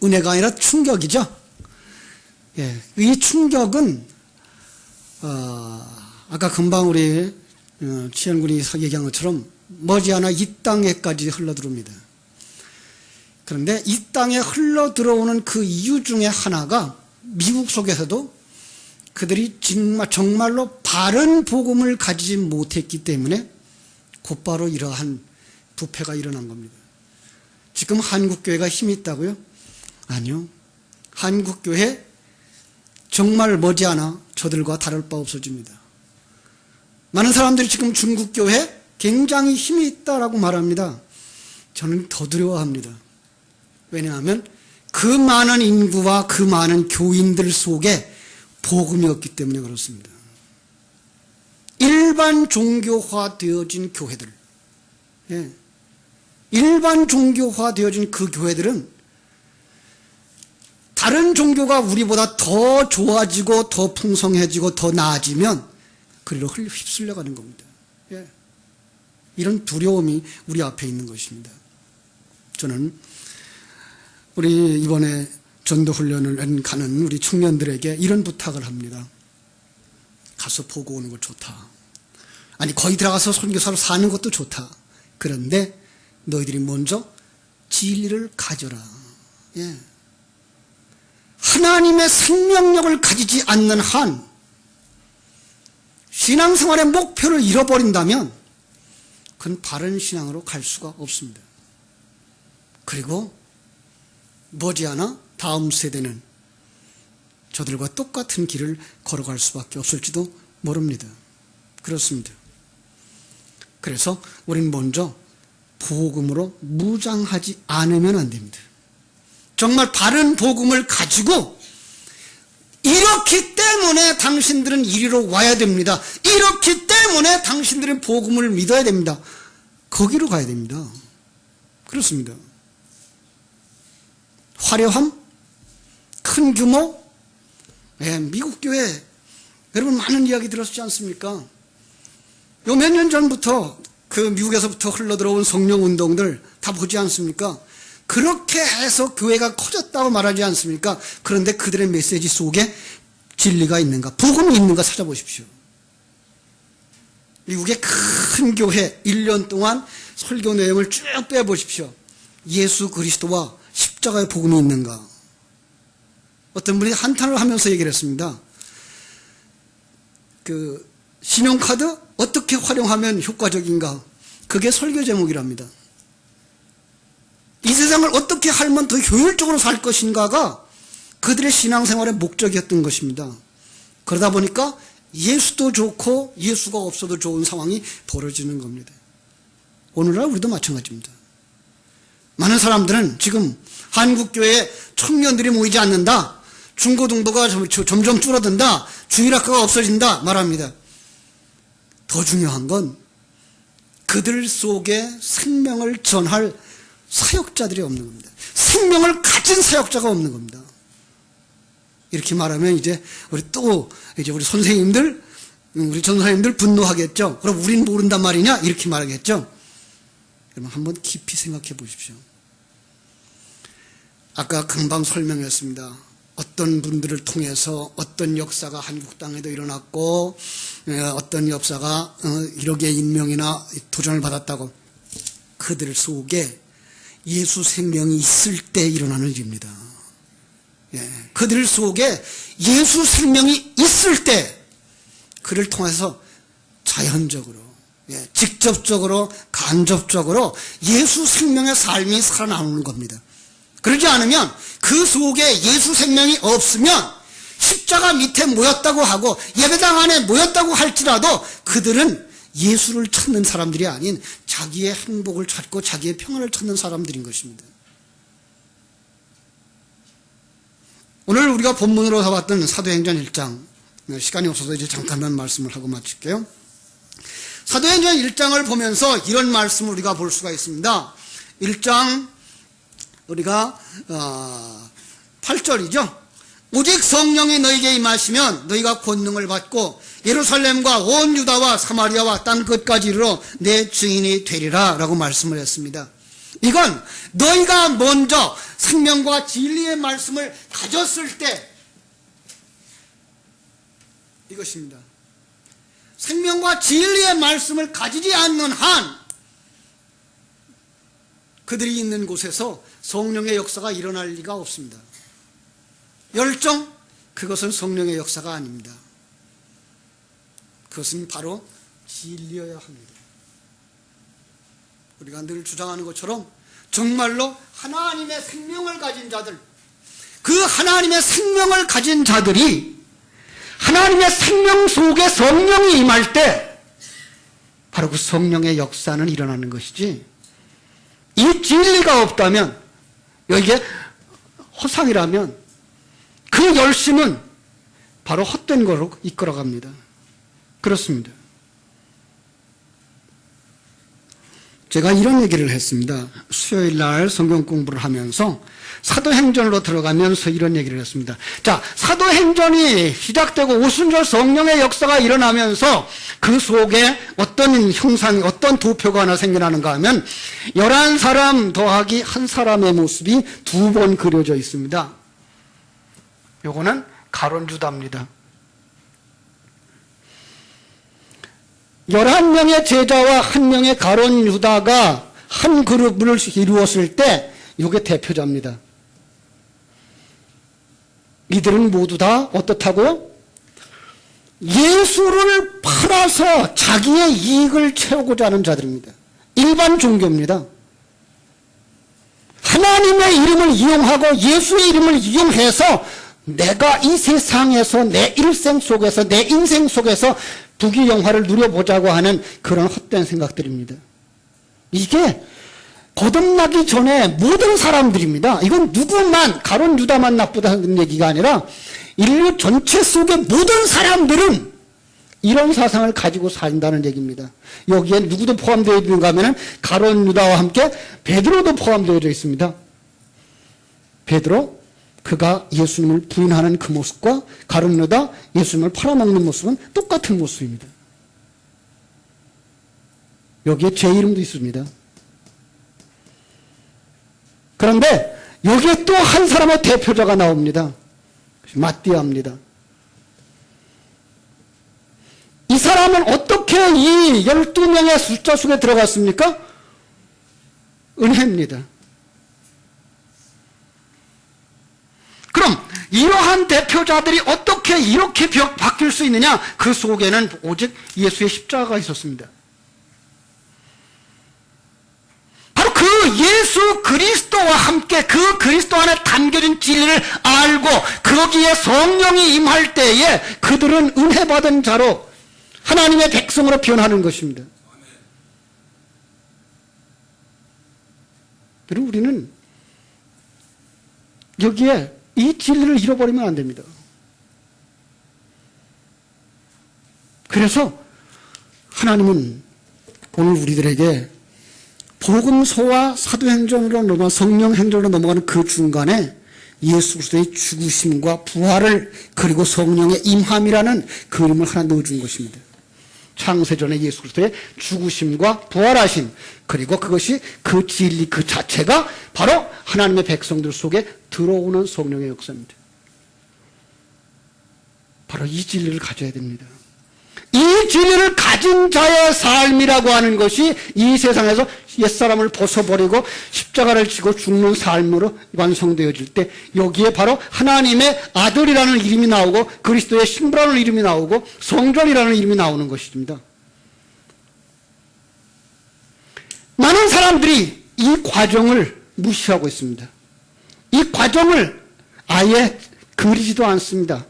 은혜가 아니라 충격이죠. 예, 이 충격은 아까 금방 우리 치현군이 얘기한 것처럼 머지않아 이 땅에까지 흘러들어옵니다. 그런데 이 땅에 흘러들어오는 그 이유 중에 하나가 미국 속에서도 그들이 정말로 바른 복음을 가지지 못했기 때문에 곧바로 이러한 부패가 일어난 겁니다. 지금 한국교회가 힘이 있다고요? 아니요. 한국교회 정말 머지않아 저들과 다를 바 없어집니다. 많은 사람들이 지금 중국교회 굉장히 힘이 있다라고 말합니다. 저는 더 두려워합니다. 왜냐하면 그 많은 인구와 그 많은 교인들 속에 복음이 없기 때문에 그렇습니다. 일반 종교화 되어진 교회들, 예. 일반 종교화 되어진 그 교회들은 다른 종교가 우리보다 더 좋아지고 더 풍성해지고 더 나아지면 그리로 휩쓸려가는 겁니다. 예. 이런 두려움이 우리 앞에 있는 것입니다. 저는 우리 이번에 전도훈련을 가는 우리 청년들에게 이런 부탁을 합니다. 가서 보고 오는 거 좋다. 아니 거기 들어가서 선교사로 사는 것도 좋다. 그런데 너희들이 먼저 진리를 가져라. 예. 하나님의 생명력을 가지지 않는 한 신앙생활의 목표를 잃어버린다면 그건 바른 신앙으로 갈 수가 없습니다. 그리고 머지않아 다음 세대는 저들과 똑같은 길을 걸어갈 수밖에 없을지도 모릅니다. 그렇습니다. 그래서 우리는 먼저 복음으로 무장하지 않으면 안 됩니다. 정말 바른 복음을 가지고 이렇기 때문에 당신들은 이리로 와야 됩니다. 이렇기 때문에 당신들은 복음을 믿어야 됩니다. 거기로 가야 됩니다. 그렇습니다. 화려함, 큰 규모, 예, 미국 교회 여러분 많은 이야기 들었지 않습니까? 요 몇 년 전부터 그 미국에서부터 흘러들어온 성령 운동들 다 보지 않습니까? 그렇게 해서 교회가 커졌다고 말하지 않습니까? 그런데 그들의 메시지 속에 진리가 있는가, 복음이 있는가 찾아보십시오. 미국의 큰 교회 1년 동안 설교 내용을 쭉 빼보십시오. 예수 그리스도와 십자가의 복음이 있는가? 어떤 분이 한탄을 하면서 얘기를 했습니다. 그 신용카드 어떻게 활용하면 효과적인가? 그게 설교 제목이랍니다. 이 세상을 어떻게 살면 더 효율적으로 살 것인가가 그들의 신앙생활의 목적이었던 것입니다. 그러다 보니까 예수도 좋고 예수가 없어도 좋은 상황이 벌어지는 겁니다. 오늘날 우리도 마찬가지입니다. 많은 사람들은 지금 한국교회에 청년들이 모이지 않는다, 중고등부가 점점 줄어든다, 주일학교가 없어진다 말합니다. 더 중요한 건 그들 속에 생명을 전할 사역자들이 없는 겁니다. 생명을 가진 사역자가 없는 겁니다. 이렇게 말하면 이제 우리 선생님들, 우리 전사님들 분노하겠죠. 그럼 우린 모른단 말이냐? 이렇게 말하겠죠. 여러분 한번 깊이 생각해 보십시오. 아까 금방 설명했습니다. 어떤 분들을 통해서 어떤 역사가 한국 땅에도 일어났고 어떤 역사가 1억의 인명이나 도전을 받았다고. 그들 속에 예수 생명이 있을 때 일어나는 일입니다. 예, 그들 속에 예수 생명이 있을 때 그를 통해서 자연적으로, 예, 직접적으로, 간접적으로 예수 생명의 삶이 살아나오는 겁니다. 그러지 않으면 그 속에 예수 생명이 없으면 십자가 밑에 모였다고 하고 예배당 안에 모였다고 할지라도 그들은 예수를 찾는 사람들이 아닌 자기의 행복을 찾고 자기의 평안을 찾는 사람들인 것입니다. 오늘 우리가 본문으로 잡았던 사도행전 1장, 시간이 없어서 이제 잠깐만 말씀을 하고 마칠게요. 사도행전 1장을 보면서 이런 말씀을 우리가 볼 수가 있습니다. 1장 우리가 8절이죠. 오직 성령이 너희에게 임하시면 너희가 권능을 받고 예루살렘과 온 유다와 사마리아와 땅 끝까지 이르러 내 증인이 되리라 라고 말씀을 했습니다. 이건 너희가 먼저 생명과 진리의 말씀을 가졌을 때 이것입니다. 생명과 진리의 말씀을 가지지 않는 한 그들이 있는 곳에서 성령의 역사가 일어날 리가 없습니다. 열정, 그것은 성령의 역사가 아닙니다. 그것은 바로 진리여야 합니다. 우리가 늘 주장하는 것처럼 정말로 하나님의 생명을 가진 자들, 그 하나님의 생명을 가진 자들이 하나님의 생명 속에 성령이 임할 때 바로 그 성령의 역사는 일어나는 것이지, 이 진리가 없다면, 이게 허상이라면 그 열심은 바로 헛된 거로 이끌어갑니다. 그렇습니다. 제가 이런 얘기를 했습니다. 수요일 날 성경 공부를 하면서 사도행전으로 들어가면서 이런 얘기를 했습니다. 자, 사도행전이 시작되고 오순절 성령의 역사가 일어나면서 그 속에 어떤 형상이, 어떤 도표가 하나 생겨나는가 하면 11사람 더하기 한 사람의 모습이 2번 그려져 있습니다. 요거는 가룟 유다입니다. 11명의 제자와 1명의 가룟 유다가 한 그룹을 이루었을 때 이게 대표자입니다. 이들은 모두 다 어떻다고요? 예수를 팔아서 자기의 이익을 채우고자 하는 자들입니다. 일반 종교입니다. 하나님의 이름을 이용하고 예수의 이름을 이용해서 내가 이 세상에서 내 일생 속에서 내 인생 속에서 부귀영화를 누려보자고 하는 그런 헛된 생각들입니다. 이게 거듭나기 전에 모든 사람들입니다. 이건 누구만, 가룟 유다만 나쁘다는 얘기가 아니라 인류 전체 속의 모든 사람들은 이런 사상을 가지고 산다는 얘기입니다. 여기에 누구도 포함되어 있는가 하면 가룟 유다와 함께 베드로도 포함되어 있습니다. 베드로, 그가 예수님을 부인하는 그 모습과 가룟 유다, 예수님을 팔아먹는 모습은 똑같은 모습입니다. 여기에 제 이름도 있습니다. 그런데 여기에 또 한 사람의 대표자가 나옵니다. 마띠아입니다. 이 사람은 어떻게 이 12명의 숫자 속에 들어갔습니까? 은혜입니다. 그럼 이러한 대표자들이 어떻게 이렇게 바뀔 수 있느냐? 그 속에는 오직 예수의 십자가가 있었습니다. 바로 그 예수 그리스도와 함께 그 그리스도 안에 담겨진 진리를 알고 거기에 성령이 임할 때에 그들은 은혜 받은 자로 하나님의 백성으로 변하는 것입니다. 그리고 우리는 여기에 이 진리를 잃어버리면 안 됩니다. 그래서 하나님은 오늘 우리들에게 복음서와 사도행전으로 넘어가 성령행전으로 넘어가는 그 중간에 예수 그리스도의 죽으심과 부활을 그리고 성령의 임함이라는 그림을 하나 넣어준 것입니다. 창세전에 예수 그리스도의 죽으심과 부활하심, 그리고 그것이 그 진리 그 자체가 바로 하나님의 백성들 속에 들어오는 성령의 역사입니다. 바로 이 진리를 가져야 됩니다. 이 진리를 가진 자의 삶이라고 하는 것이 이 세상에서 옛사람을 벗어버리고 십자가를 지고 죽는 삶으로 완성되어질 때 여기에 바로 하나님의 아들이라는 이름이 나오고 그리스도의 신부라는 이름이 나오고 성전이라는 이름이 나오는 것입니다. 많은 사람들이 이 과정을 무시하고 있습니다. 이 과정을 아예 그리지도 않습니다.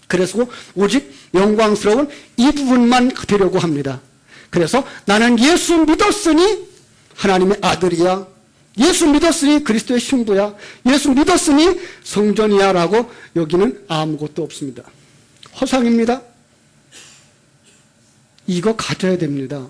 그래서 오직 영광스러운 이 부분만 되려고 합니다. 그래서 나는 예수 믿었으니 하나님의 아들이야, 예수 믿었으니 그리스도의 신부야, 예수 믿었으니 성전이야 라고 여기는 아무것도 없습니다. 허상입니다. 이거 가져야 됩니다.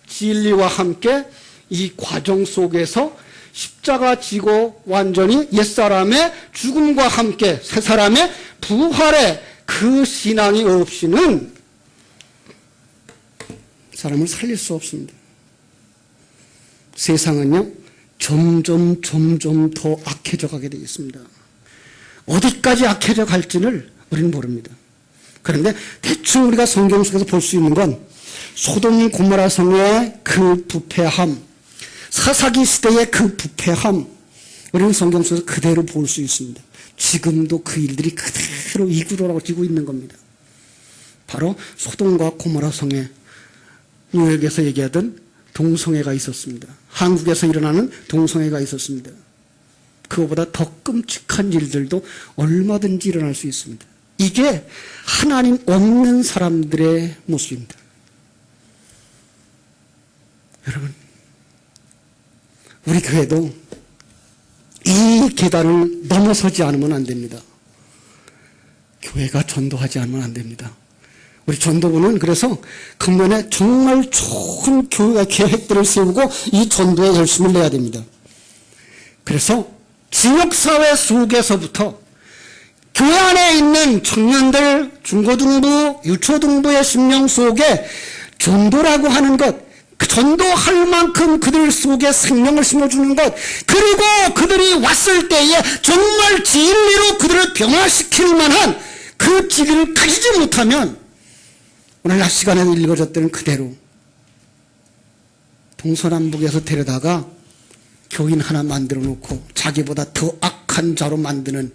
진리와 함께 이 과정 속에서 십자가 지고 완전히 옛사람의 죽음과 함께 새사람의 부활의 그 신앙이 없이는 사람을 살릴 수 없습니다. 세상은요, 점점 더 악해져 가게 되어 있습니다. 어디까지 악해져 갈지를 우리는 모릅니다. 그런데 대충 우리가 성경 속에서 볼 수 있는 건 소돔 고모라 성의 그 부패함, 사사기 시대의 그 부패함, 우리는 성경 속에서 그대로 볼 수 있습니다. 지금도 그 일들이 그대로 이루어지고 있는 겁니다. 바로 소돔과 고모라 성에 뉴욕에서 얘기하던 동성애가 있었습니다. 한국에서 일어나는 동성애가 있었습니다. 그거보다 더 끔찍한 일들도 얼마든지 일어날 수 있습니다. 이게 하나님 없는 사람들의 모습입니다. 여러분, 우리 교회도 이 계단을 넘어서지 않으면 안 됩니다. 교회가 전도하지 않으면 안 됩니다. 우리 전도부는 그래서 금년에 정말 좋은 교회가 계획들을 세우고 이 전도에 열심을 내야 됩니다. 그래서 지역사회 속에서부터 교회 안에 있는 청년들, 중고등부, 유초등부의 심령 속에 전도라고 하는 것, 전도할 만큼 그들 속에 생명을 심어주는 것, 그리고 그들이 왔을 때에 정말 진리로 그들을 변화시킬 만한 그 진리를 가지지 못하면 오늘 낮 시간에 읽어졌던 그대로 동서남북에서 데려다가 교인 하나 만들어 놓고 자기보다 더 악한 자로 만드는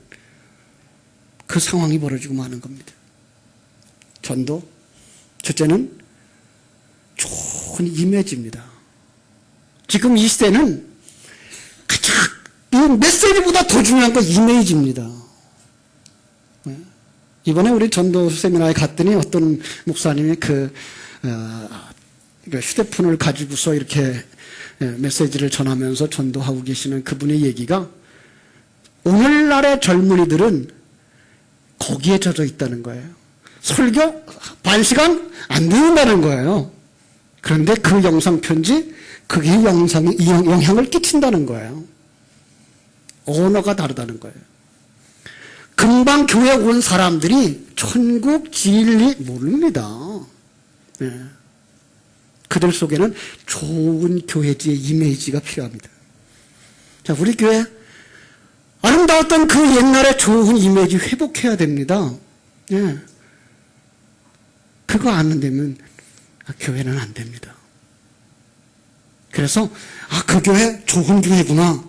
그 상황이 벌어지고 마는 겁니다. 전도, 첫째는 좋은 이미지입니다. 지금 이 시대는 가장 이 메시지보다 더 중요한 건 이미지입니다. 이번에 우리 전도 세미나에 갔더니 어떤 목사님이 휴대폰을 가지고서 이렇게 메시지를 전하면서 전도하고 계시는 그분의 얘기가 오늘날의 젊은이들은 거기에 젖어 있다는 거예요. 설교 반시간 안 듣는다는 거예요. 그런데 그 영상 편지, 그게 영향을 끼친다는 거예요. 언어가 다르다는 거예요. 금방 교회 온 사람들이 천국 진리 모릅니다. 네. 그들 속에는 좋은 교회지의 이미지가 필요합니다. 자, 우리 교회 아름다웠던 그 옛날의 좋은 이미지 회복해야 됩니다. 네. 그거 안 되면 교회는 안 됩니다. 그래서 그 교회 좋은 교회구나.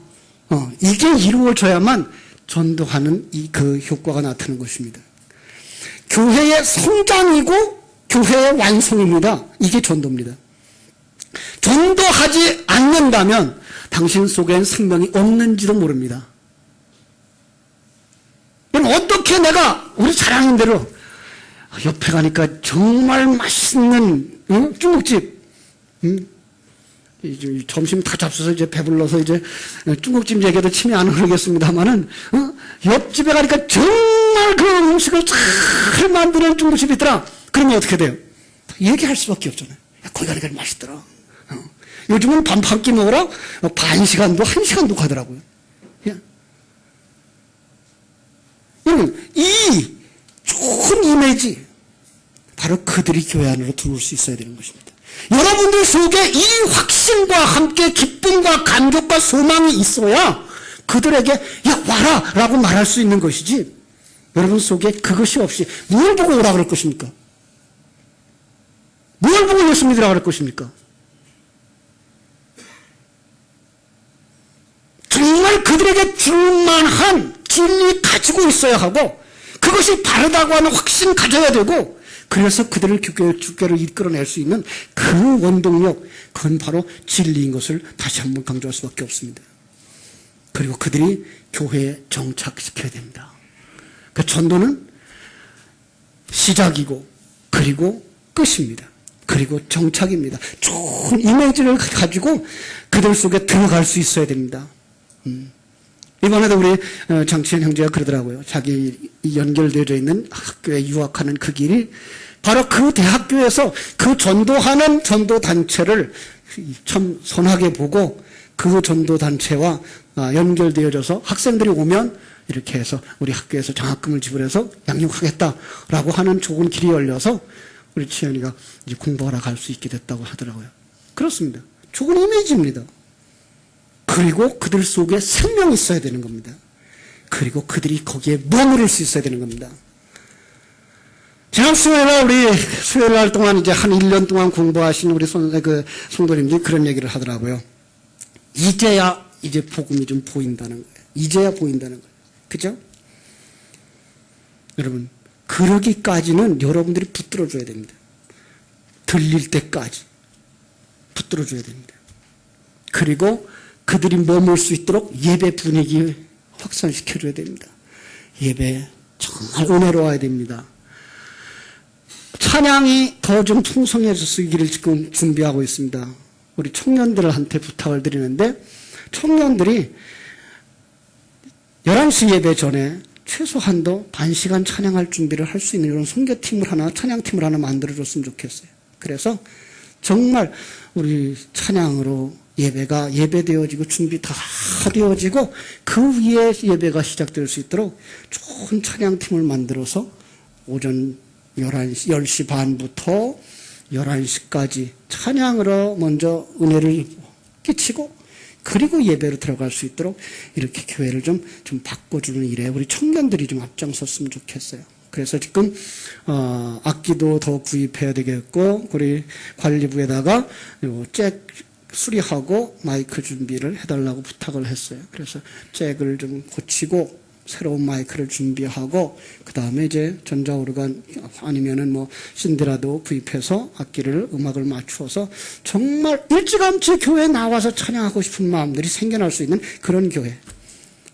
이게 이루어져야만 전도하는 그 효과가 나타나는 것입니다. 교회의 성장이고 교회의 완성입니다. 이게 전도입니다. 전도하지 않는다면 당신 속엔 생명이 없는지도 모릅니다. 그럼 어떻게 내가 우리 자랑인 대로 옆에 가니까 정말 맛있는 중국집, 점심 다 잡숴서 이제 배불러서 이제 중국집 얘기도 침이 안 흐르겠습니다만은 옆집에 가니까 정말 그 음식을 잘 만드는 중국집이 있더라. 그러면 어떻게 돼요? 얘기할 수밖에 없잖아요. 야, 거기 가니까 맛있더라. 요즘은 밥 한 끼 먹으라 반 시간도 한 시간도 가더라고요. 여러분, 이 좋은 이미지 바로 그들이 교회 안으로 들어올 수 있어야 되는 것입니다. 여러분들 속에 이 확신과 함께 기쁨과 감격과 소망이 있어야 그들에게 야 와라 라고 말할 수 있는 것이지, 여러분 속에 그것이 없이 뭘 보고 오라 그럴 것입니까? 뭘 보고 예수 믿으라 그럴 것입니까? 정말 그들에게 줄만한 진리 가지고 있어야 하고 그것이 바르다고 하는 확신 가져야 되고, 그래서 그들을 주께로 이끌어낼 수 있는 그 원동력, 그건 바로 진리인 것을 다시 한번 강조할 수밖에 없습니다. 그리고 그들이 교회에 정착시켜야 됩니다. 그 전도는 시작이고 그리고 끝입니다. 그리고 정착입니다. 좋은 이미지를 가지고 그들 속에 들어갈 수 있어야 됩니다. 이번에도 우리 장치현 형제가 그러더라고요. 자기 연결되어 있는 학교에 유학하는 그 길이 바로 그 대학교에서 그 전도하는 전도단체를 참 선하게 보고 그 전도단체와 연결되어져서 학생들이 오면 이렇게 해서 우리 학교에서 장학금을 지불해서 양육하겠다라고 하는 좋은 길이 열려서 우리 치현이가 이제 공부하러 갈 수 있게 됐다고 하더라고요. 그렇습니다. 좋은 이미지입니다. 그리고 그들 속에 생명이 있어야 되는 겁니다. 그리고 그들이 거기에 머무를 수 있어야 되는 겁니다. 지난 수요일날 우리 수요일날 동안 이제 한 1년 동안 공부하신 우리 성도님들이 그런 얘기를 하더라고요. 이제야 이제 복음이 좀 보인다는 거예요. 이제야 보인다는 거예요. 그죠? 여러분, 그러기까지는 여러분들이 붙들어줘야 됩니다. 들릴 때까지 붙들어줘야 됩니다. 그리고 그들이 머물 수 있도록 예배 분위기 확산시켜줘야 됩니다. 예배 정말 은혜로워야 됩니다. 찬양이 더 좀 풍성해지기를 지금 준비하고 있습니다. 우리 청년들한테 부탁을 드리는데, 청년들이 11시 예배 전에 최소한도 반 시간 찬양할 준비를 할 수 있는 이런 선교팀을 하나, 찬양팀을 하나 만들어줬으면 좋겠어요. 그래서 정말 우리 찬양으로 예배가 예배되어지고 준비 다 되어지고 그 위에 예배가 시작될 수 있도록 좋은 찬양팀을 만들어서 오전 10시 반부터 11시까지 찬양으로 먼저 은혜를 끼치고 그리고 예배로 들어갈 수 있도록 이렇게 교회를 좀 바꿔주는 일에 우리 청년들이 좀 앞장섰으면 좋겠어요. 그래서 지금 악기도 더 구입해야 되겠고 우리 관리부에다가 잭 수리하고 마이크 준비를 해달라고 부탁을 했어요. 그래서 잭을 좀 고치고 새로운 마이크를 준비하고 그 다음에 이제 전자오르간 아니면은 뭐 신데라도 구입해서 악기를 음악을 맞추어서 정말 일찌감치 교회에 나와서 찬양하고 싶은 마음들이 생겨날 수 있는 그런 교회,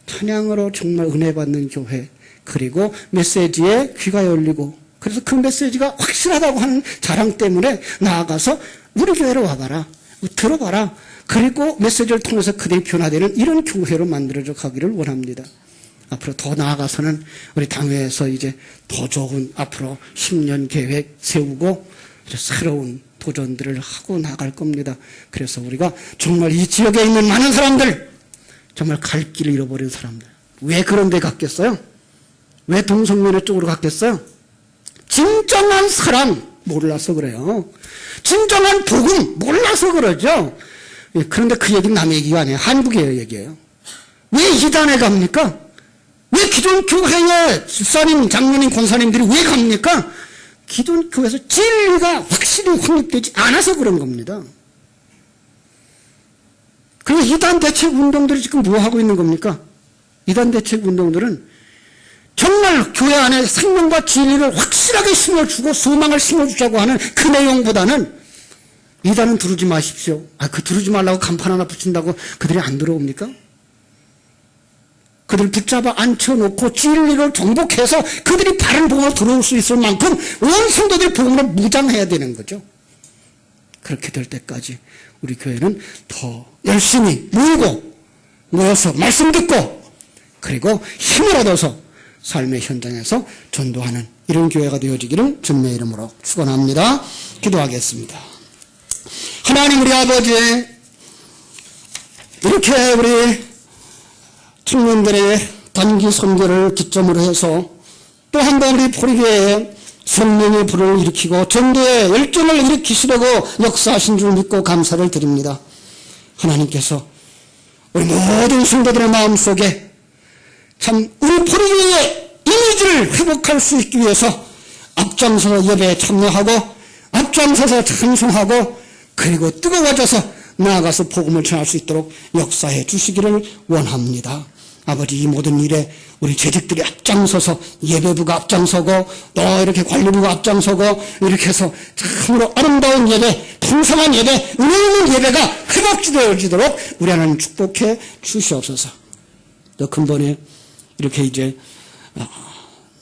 찬양으로 정말 은혜 받는 교회, 그리고 메시지에 귀가 열리고 그래서 그 메시지가 확실하다고 하는 자랑 때문에 나아가서 우리 교회로 와봐라, 들어봐라, 그리고 메시지를 통해서 그들이 변화되는 이런 교회로 만들어져 가기를 원합니다. 앞으로 더 나아가서는 우리 당회에서 이제 더 좋은 앞으로 10년 계획 세우고 새로운 도전들을 하고 나갈 겁니다. 그래서 우리가 정말 이 지역에 있는 많은 사람들, 정말 갈 길을 잃어버린 사람들, 왜 그런 데 갔겠어요? 왜 동성연애 쪽으로 갔겠어요? 진정한 사랑 몰라서 그래요. 진정한 복음 몰라서 그러죠. 그런데 그 얘기는 남의 얘기가 아니에요. 한국의 얘기예요. 왜 이단에 갑니까? 왜 기존 교회에 집사님, 장로님, 권사님들이 왜 갑니까? 기존 교회에서 진리가 확실히 확립되지 않아서 그런 겁니다. 그리고 이단 대책 운동들이 지금 뭐 하고 있는 겁니까? 이단 대책 운동들은 정말 교회 안에 생명과 진리를 확실하게 심어주고 소망을 심어주자고 하는 그 내용보다는 이단은 두르지 마십시오. 그 두르지 말라고 간판 하나 붙인다고 그들이 안 들어옵니까? 그들 붙잡아 앉혀놓고 진리를 정복해서 그들이 바른 복음으로 들어올 수 있을 만큼 온 성도들의 복음으로 무장해야 되는 거죠. 그렇게 될 때까지 우리 교회는 더 열심히 모여서 말씀 듣고 그리고 힘을 얻어서 삶의 현장에서 전도하는 이런 교회가 되어지기를 주님의 이름으로 축원합니다. 기도하겠습니다. 하나님 우리 아버지, 이렇게 우리 청년들의 단기 선교를 기점으로 해서 또 한 번 우리 포리교회에 성령의 불을 일으키고 전도의 열정을 일으키시려고 역사하신 줄 믿고 감사를 드립니다. 하나님께서 우리 모든 성도들의 마음속에 참 우리 포리교회의 이미지를 회복할 수 있기 위해서 앞장서서 예배에 참여하고 앞장서서 찬송하고 그리고 뜨거워져서 나아가서 복음을 전할 수 있도록 역사해 주시기를 원합니다. 아버지, 이 모든 일에 우리 재직들이 앞장서서 예배부가 앞장서고 또 이렇게 관리부가 앞장서고 이렇게 해서 참으로 아름다운 예배, 풍성한 예배, 은혜 있는 예배가 회복되어지도록 우리 하나님 축복해 주시옵소서. 또 근본에 이렇게 이제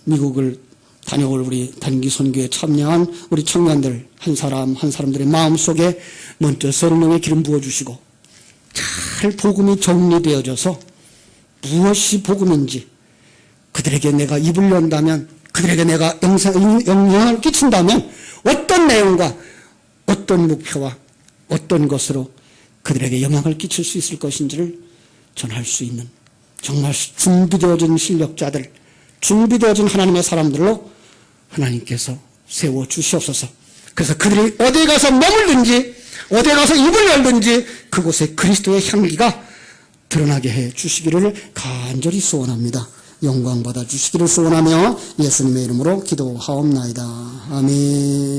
미국을 다녀올 우리 단기 선교에 참여한 우리 청년들 한 사람 한 사람들의 마음속에 먼저 성령의 기름 부어주시고 잘 복음이 정리되어져서 무엇이 복음인지 그들에게 내가 입을 연다면, 그들에게 내가 영향을 끼친다면 어떤 내용과 어떤 목표와 어떤 것으로 그들에게 영향을 끼칠 수 있을 것인지를 전할 수 있는 정말 준비되어진 실력자들, 준비되어진 하나님의 사람들로 하나님께서 세워주시옵소서. 그래서 그들이 어디에 가서 머물든지 어디에 가서 입을 열든지 그곳에 그리스도의 향기가 드러나게 해 주시기를 간절히 소원합니다. 영광 받아 주시기를 소원하며 예수님의 이름으로 기도하옵나이다. 아멘.